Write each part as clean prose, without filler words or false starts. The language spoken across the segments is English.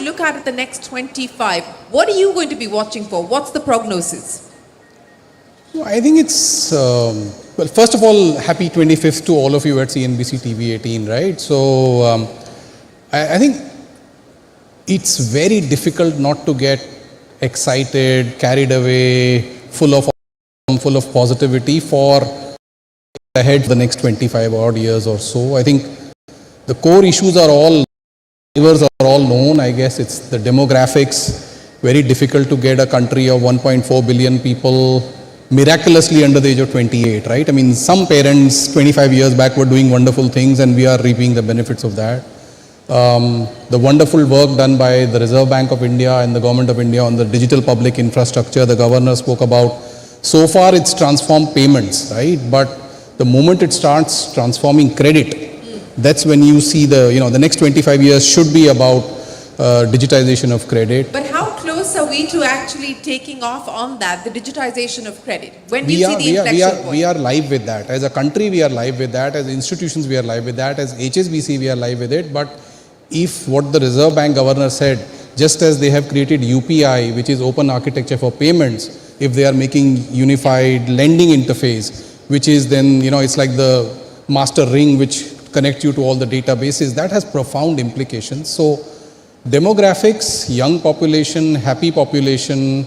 look at the next 25, what are you going to be watching for? What's the prognosis? I think it's, well, first of all, happy 25th to all of you at CNBC-TV18, right? So, I think it's very difficult not to get excited, carried away, full of positivity for ahead the next 25 odd years or so. I think the core issues are all known. I guess it's the demographics, very difficult to get a country of 1.4 billion people miraculously under the age of 28, right? I mean, some parents 25 years back were doing wonderful things and we are reaping the benefits of that. The wonderful work done by the Reserve Bank of India and the Government of India on the digital public infrastructure, the governor spoke about. So far it's transformed payments, right? But the moment it starts transforming credit, that's when you see the next 25 years should be about digitization of credit. But how close are we to actually taking off on that, the digitization of credit? When do you see the inflection point? We are live with that. As a country, we are live with that. As institutions, we are live with that. As HSBC, we are live with it. But if what the Reserve Bank governor said, just as they have created UPI, which is open architecture for payments, if they are making unified lending interface, which is then, it's like the master ring which connects you to all the databases, that has profound implications. So demographics, young population, happy population,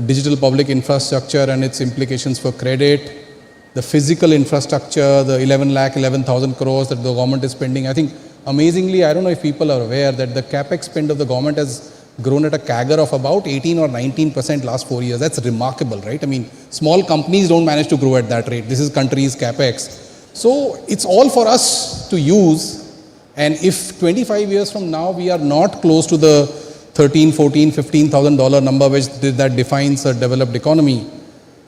digital public infrastructure and its implications for credit, the physical infrastructure, the 11,000 crores that the government is spending. I think amazingly, I don't know if people are aware that the capex spend of the government has grown at a CAGR of about 18 or 19% last 4 years. That's remarkable, right? I mean, small companies don't manage to grow at that rate. This is country's capex. So it's all for us to use. And if 25 years from now, we are not close to the $13, $14, $15,000 number that defines a developed economy,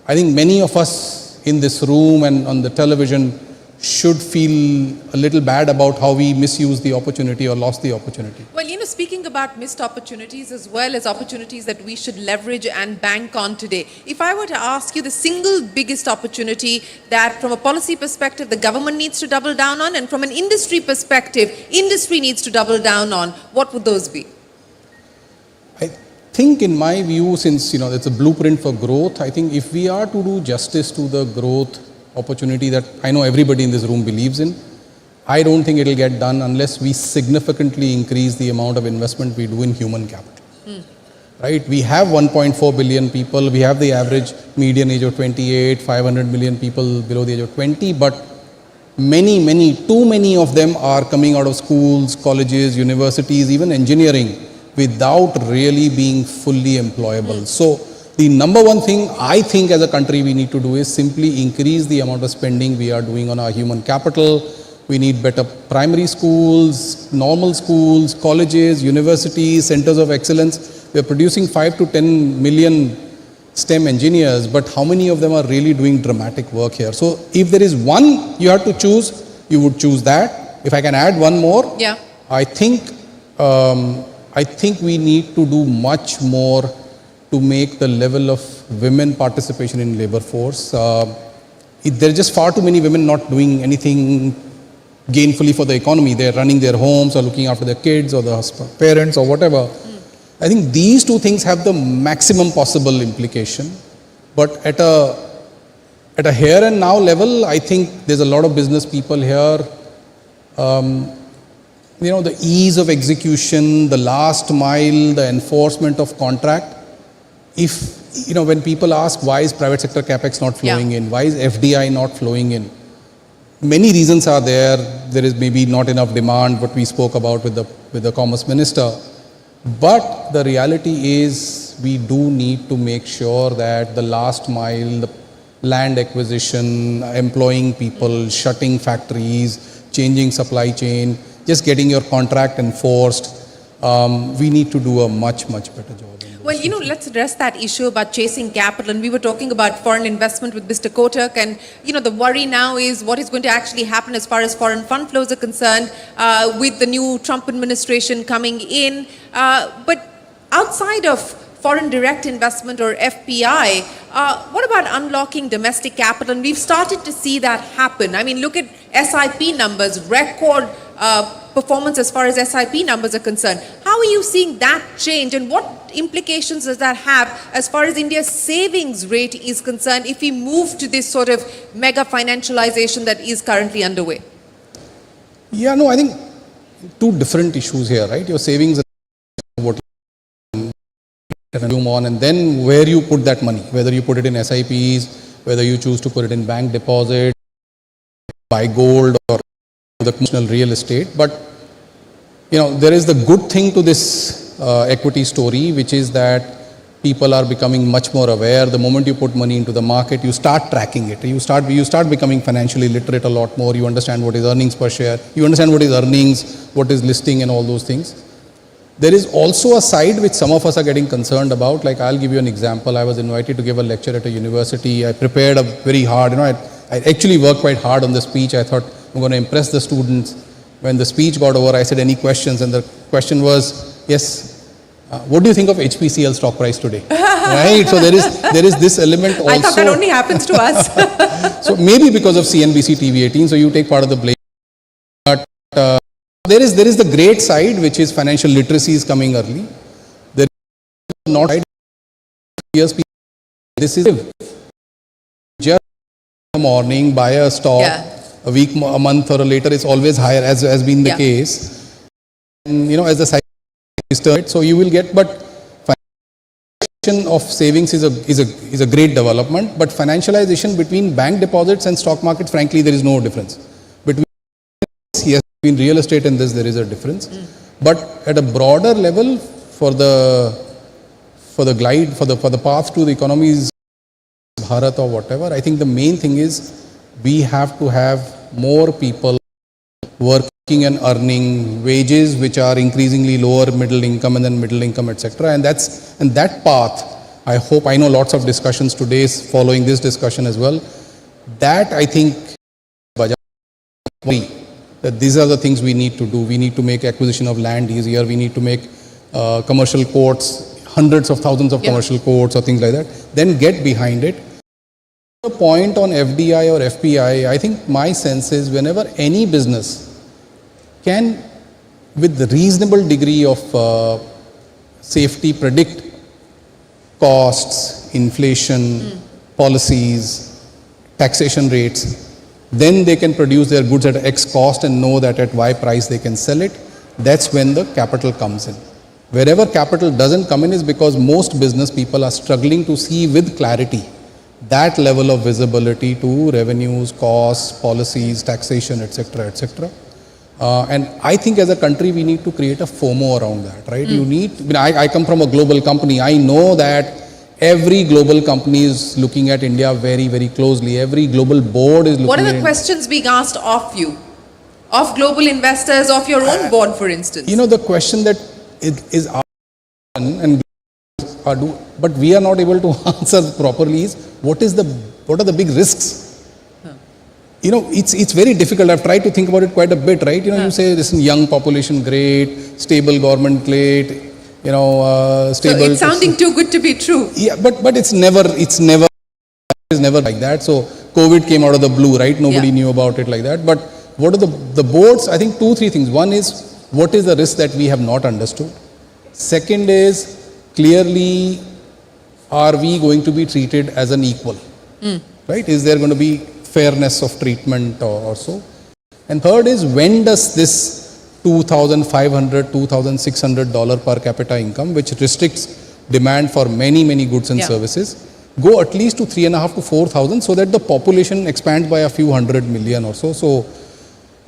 I think many of us in this room and on the television should feel a little bad about how we misused the opportunity or lost the opportunity. Well, speaking about missed opportunities as well as opportunities that we should leverage and bank on today, if I were to ask you the single biggest opportunity that from a policy perspective the government needs to double down on, and from an industry perspective, industry needs to double down on, what would those be? I think in my view, since it's a blueprint for growth, I think if we are to do justice to the growth opportunity that I know everybody in this room believes in, I don't think it will get done unless we significantly increase the amount of investment we do in human capital. Right? We have 1.4 billion people. We have the average median age of 28, 500 million people below the age of 20, but too many of them are coming out of schools, colleges, universities, even engineering, without really being fully employable. So the number one thing I think as a country we need to do is simply increase the amount of spending we are doing on our human capital. We need better primary schools, normal schools, colleges, universities, centers of excellence. We are producing 5 to 10 million STEM engineers, but how many of them are really doing dramatic work here? So if there is one you have to choose, you would choose that. If I can add one more, yeah. I think we need to do much more to make the level of women participation in labor force. There are just far too many women not doing anything gainfully for the economy. They're running their homes or looking after their kids or the parents or whatever. I think these two things have the maximum possible implication. But at a here and now level, I think there's a lot of business people here. The ease of execution, the last mile, the enforcement of contract. If, when people ask why is private sector capex not flowing in, why is FDI not flowing in? Many reasons are there. There is maybe not enough demand, what we spoke about with the Commerce Minister. But the reality is we do need to make sure that the last mile, the land acquisition, employing people, shutting factories, changing supply chain, just getting your contract enforced, we need to do a much, much better job. Well, let's address that issue about chasing capital. And we were talking about foreign investment with Mr. Kotak. And, the worry now is what is going to actually happen as far as foreign fund flows are concerned with the new Trump administration coming in. But outside of foreign direct investment or FPI, what about unlocking domestic capital? And we've started to see that happen. I mean, look at SIP numbers, record performance as far as SIP numbers are concerned. How are you seeing that change, and what implications does that have as far as India's savings rate is concerned if we move to this sort of mega financialization that is currently underway? Yeah, no, I think two different issues here, right? Your savings, what you consume on, and then where you put that money, whether you put it in SIPs, whether you choose to put it in bank deposit, buy gold, or the conventional real estate. But there is the good thing to this equity story, which is that people are becoming much more aware. The moment you put money into the market, you start tracking it. You start becoming financially literate a lot more. You understand what is earnings per share. You understand what is earnings, what is listing, and all those things. There is also a side which some of us are getting concerned about. Like, I'll give you an example. I was invited to give a lecture at a university. I prepared very hard. I actually worked quite hard on the speech. I thought I'm going to impress the students. When the speech got over, I said, any questions? And the question was, yes, what do you think of HPCL stock price today? Right? So there is this element also. I thought that only happens to us. So maybe because of CNBC-TV18, so you take part of the blame. But there is the great side, which is financial literacy is coming early. There is not years. This is just in the morning, buy a stock. Yeah. A week, a month, or later, it's always higher, as has been the case. And, as the cycle is turned, so you will get. But financialization of savings is a great development. But financialization between bank deposits and stock markets, frankly, there is no difference. Between real estate and this, there is a difference. But at a broader level, for the path to the economies, Bharat or whatever, I think the main thing is we have to have more people working and earning wages which are increasingly lower middle income and then middle income, etc. And that path, I know lots of discussions today is following this discussion as well. That I think that these are the things we need to do. We need to make acquisition of land easier. We need to make commercial courts, hundreds of thousands of commercial courts or things like that. Then get behind it. The point on FDI or FPI, I think my sense is whenever any business can, with the reasonable degree of safety, predict costs, inflation, policies, taxation rates, then they can produce their goods at X cost and know that at Y price they can sell it. That's when the capital comes in. Wherever capital doesn't come in is because most business people are struggling to see with clarity that level of visibility to revenues, costs, policies, taxation, etc., etc. And I think as a country, we need to create a FOMO around that, right? I come from a global company. I know that every global company is looking at India very, very closely. Every global board is looking at What are the questions being asked of you? Of global investors, of your own board, for instance? The question that is asked and but we are not able to answer properly is what are the big risks? It's very difficult. I've tried to think about it quite a bit, right? You say this is young population, great, stable government, great, stable. So it's sounding too good to be true. Yeah, but it's never like that. So COVID came out of the blue, right? Nobody knew about it like that. But what are the boards? I think 2-3 things. One is, what is the risk that we have not understood? Second is, clearly, are we going to be treated as an equal? Right? Is there going to be fairness of treatment or so? And third is, when does this $2,500, $2,600 per capita income, which restricts demand for many, many goods and services, go at least to 3,500 to 4,000 so that the population expands by a few 100 million or so. So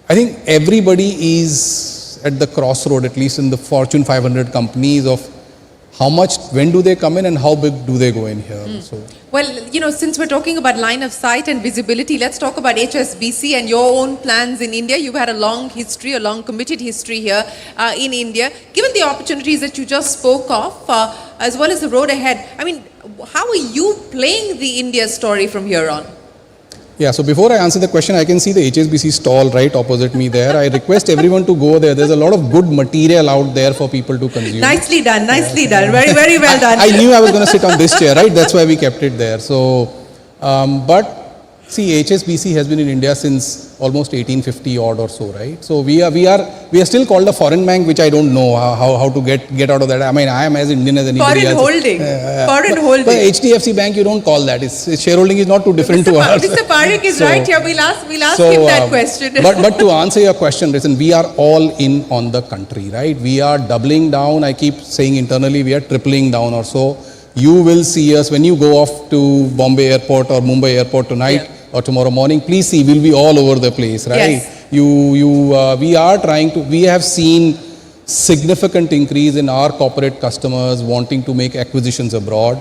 I think everybody is at the crossroad, at least in the Fortune 500 companies, of how much, when do they come in and how big do they go in here? So. Well, since we're talking about line of sight and visibility, let's talk about HSBC and your own plans in India. You've had a long history, a long committed history here in India. Given the opportunities that you just spoke of, as well as the road ahead, how are you playing the India story from here on? Yeah, so before I answer the question, I can see the HSBC stall right opposite me there. I request everyone to go there. There's a lot of good material out there for people to consume. Nicely done, nicely done. Very, very well done. I knew I was going to sit on this chair, right? That's why we kept it there. So, but See, HSBC has been in India since almost 1850 odd or so, right? So we are still called a foreign bank, which I don't know how to get out of that. I mean, I am as Indian as anybody Foreign else. holding. Foreign holding. But HDFC Bank, you don't call that. Its shareholding is not too different to ours. Mr. Parekh is right here. We'll ask him that question. but to answer your question, listen, we are all in on the country, right? We are doubling down. I keep saying internally, we are tripling down or so. You will see us when you go off to Bombay Airport or Mumbai Airport tonight. Yeah. Or tomorrow morning, please see, we'll be all over the place, right? Yes. We have seen significant increase in our corporate customers wanting to make acquisitions abroad.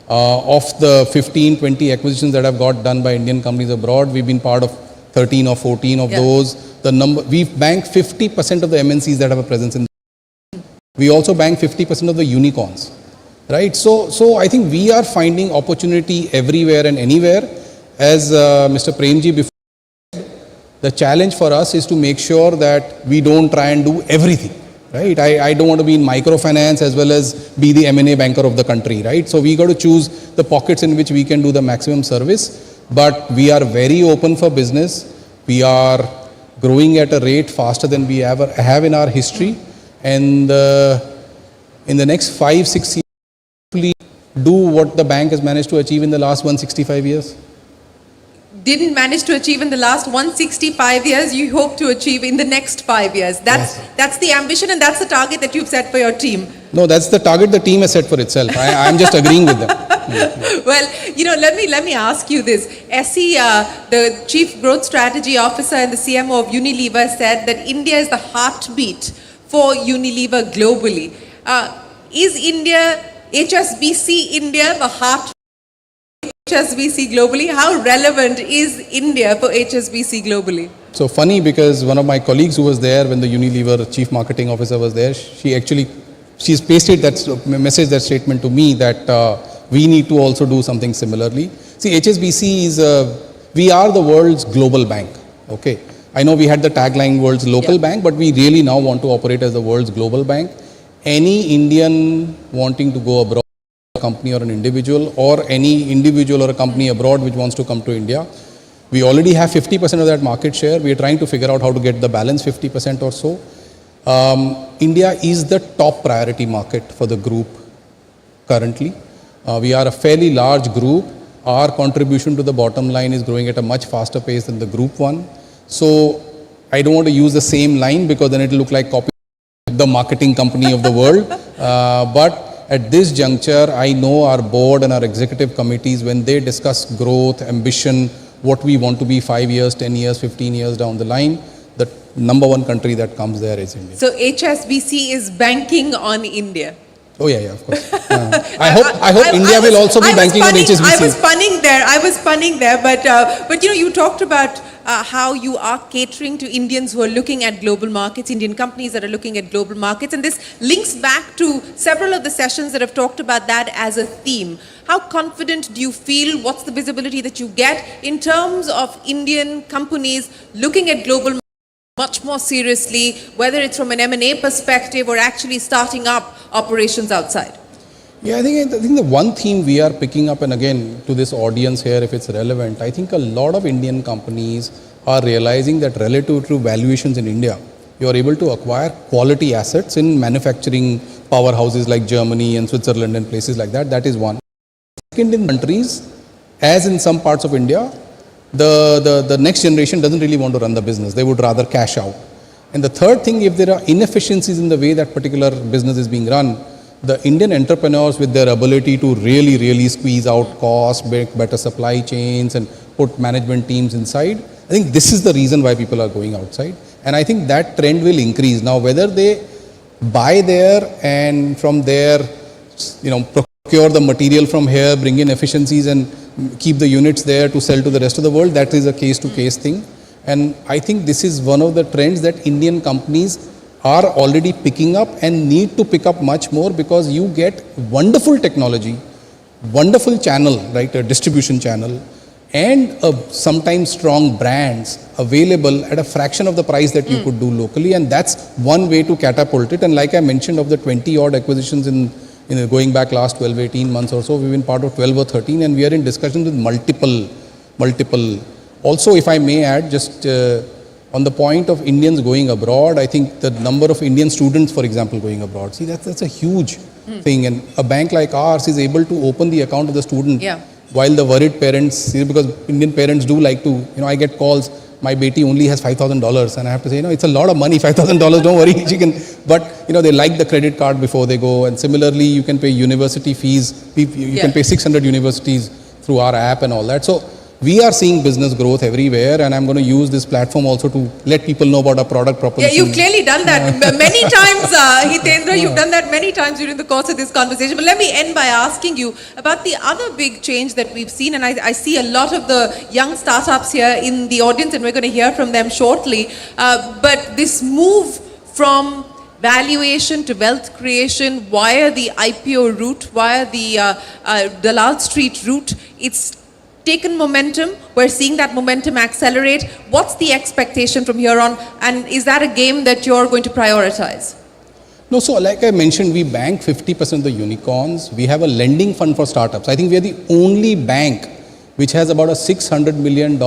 Of the 15, 20 acquisitions that have got done by Indian companies abroad, we've been part of 13 or 14 of those. We've banked 50% of the MNCs that have a presence in. We also bank 50% of the unicorns, right? So I think we are finding opportunity everywhere and anywhere. As Mr. Premji before, the challenge for us is to make sure that we don't try and do everything, right? I don't want to be in microfinance as well as be the M&A banker of the country, right? So we got to choose the pockets in which we can do the maximum service, but we are very open for business. We are growing at a rate faster than we ever have in our history, and in the next 5-6 years, hopefully do what the bank has managed to achieve in the last 165 years. Didn't manage to achieve in the last 165 years, you hope to achieve in the next 5 years. That's the ambition and that's the target that you've set for your team. No, that's the target the team has set for itself. I'm just agreeing with them. Well, let me ask you this. Essie, the Chief Growth Strategy Officer and the CMO of Unilever, said that India is the heartbeat for Unilever globally. Is HSBC India the heartbeat? HSBC globally? How relevant is India for HSBC globally? So funny, because one of my colleagues who was there when the Unilever Chief Marketing Officer was there, she's pasted that statement to me that we need to also do something similarly. See, HSBC we are the world's global bank, okay? I know we had the tagline world's local bank, but we really now want to operate as the world's global bank. Any Indian wanting to go abroad, company or an individual, or any individual or a company abroad which wants to come to India, we already have 50% of that market share. We are trying to figure out how to get the balance 50% or so. India is the top priority market for the group currently. We are a fairly large group. Our contribution to the bottom line is growing at a much faster pace than the group one. So I don't want to use the same line because then it will look like copying the marketing company of the world. But at this juncture, I know our board and our executive committees, when they discuss growth, ambition, what we want to be 5 years, 10 years, 15 years down the line, the number one country that comes there is India. So HSBC is banking on India. Oh yeah, of course. I hope India will also be banking on HSBC. I was punning there, but you talked about how you are catering to Indians who are looking at global markets, Indian companies that are looking at global markets, and this links back to several of the sessions that have talked about that as a theme. How confident do you feel? What's the visibility that you get in terms of Indian companies looking at global markets much more seriously, whether it's from an M&A perspective or actually starting up operations outside? Yeah, I think the one theme we are picking up, and again to this audience here, if it's relevant, I think a lot of Indian companies are realizing that relative to valuations in India, you are able to acquire quality assets in manufacturing powerhouses like Germany and Switzerland and places like that. That is one. Second, in countries, as in some parts of India, the next generation doesn't really want to run the business. They would rather cash out. And the third thing, if there are inefficiencies in the way that particular business is being run, the Indian entrepreneurs, with their ability to really squeeze out costs, make better supply chains and put management teams inside, I think this is the reason why people are going outside. And I think that trend will increase. Now, whether they buy there and from there, procure the material from here, bring in efficiencies and keep the units there to sell to the rest of the world, that is a case-to-case thing. And I think this is one of the trends that Indian companies are already picking up and need to pick up much more, because you get wonderful technology, wonderful channel, right, a distribution channel, and sometimes strong brands available at a fraction of the price that you could do locally. And that's one way to catapult it. And like I mentioned, of the 20 odd acquisitions in going back last 12, 18 months or so, we've been part of 12 or 13, and we are in discussions with multiple Also, if I may add, just on the point of Indians going abroad, I think the number of Indian students, for example, going abroad, see, that's a huge thing. And a bank like ours is able to open the account of the student while the worried parents, because Indian parents do like to, I get calls, my beti only has $5,000, and I have to say, it's a lot of money, $5,000, don't worry, she can, but, they like the credit card before they go, and similarly, you can pay university fees, you can pay 600 universities through our app and all that. So, we are seeing business growth everywhere, and I'm going to use this platform also to let people know about our product proposition. Yeah, you've clearly done that many times, Hitendra. You've done that many times during the course of this conversation. But let me end by asking you about the other big change that we've seen, and I see a lot of the young startups here in the audience, and we're going to hear from them shortly. But this move from valuation to wealth creation via the IPO route, via the Dalal Street route, it's taken momentum. We're seeing that momentum accelerate. What's the expectation from here on? And is that a game that you're going to prioritize? No, so like I mentioned, we bank 50% of the unicorns. We have a lending fund for startups. I think we are the only bank which has about a $600 million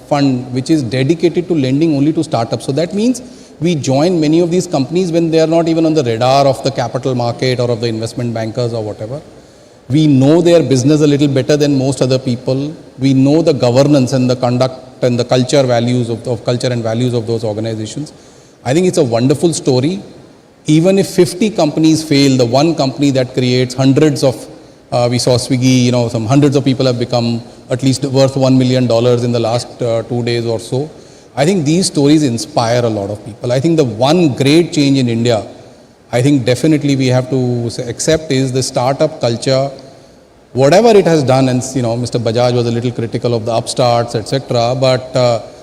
fund which is dedicated to lending only to startups. So that means we join many of these companies when they are not even on the radar of the capital market or of the investment bankers or whatever. We know their business a little better than most other people. We know the governance and the conduct and the culture values of culture and values of those organizations. I think it's a wonderful story. Even if 50 companies fail, the one company that creates hundreds of, we saw Swiggy, some hundreds of people have become at least worth $1 million in the last 2 days or so. I think these stories inspire a lot of people. I think the one great change in India, I think definitely we have to accept is the startup culture. Whatever it has done, and Mr. Bajaj was a little critical of the upstarts, etc. But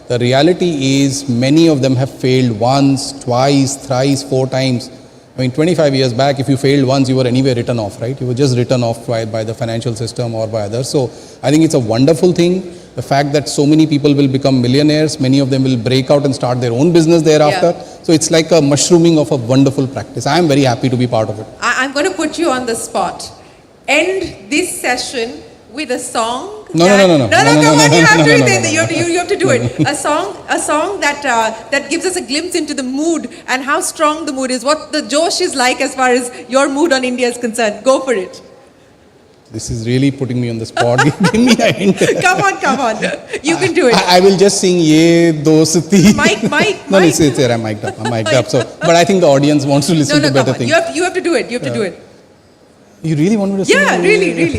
the reality is many of them have failed once, twice, thrice, 4 times. I mean, 25 years back, if you failed once, you were anyway written off, right? You were just written off by the financial system or by others. So I think it's a wonderful thing. The fact that so many people will become millionaires, many of them will break out and start their own business thereafter. So it's like a mushrooming of a wonderful practice. I am very happy to be part of it. I'm going to put you on the spot. End this session with a song. No, come on, you have to do it. A song that gives us a glimpse into the mood and how strong the mood is, what the Josh is like as far as your mood on India is concerned. Go for it. This is really putting me on the spot. Give me a hint. Come on. You can do it. I will just sing Ye Dosti. Mike. No, it's there. I'm mic'd up. So, but I think the audience wants to listen to better things. You have to do it. You have to do it. You really want me to sing? Yeah, really.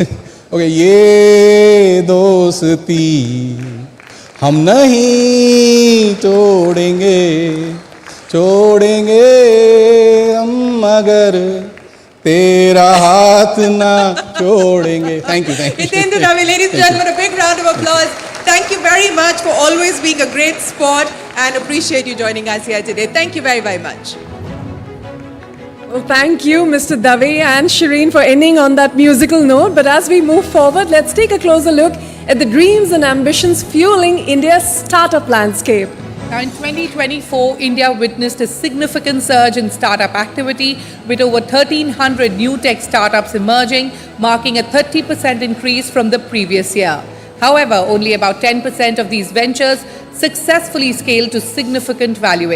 Okay. Ye dosti hum nahi छोड़ेंगे हम मगर तेरा हाथ ना छोड़ेंगे. Thank you. Hitendra, ladies and gentlemen, a big round of applause. Thank you very much for always being a great sport, and appreciate you joining us here today. Thank you very, very much. Well, thank you, Mr. Dave and Shereen, for ending on that musical note. But as we move forward, let's take a closer look at the dreams and ambitions fueling India's startup landscape. Now, in 2024, India witnessed a significant surge in startup activity, with over 1,300 new tech startups emerging, marking a 30% increase from the previous year. However, only about 10% of these ventures successfully scaled to significant valuation.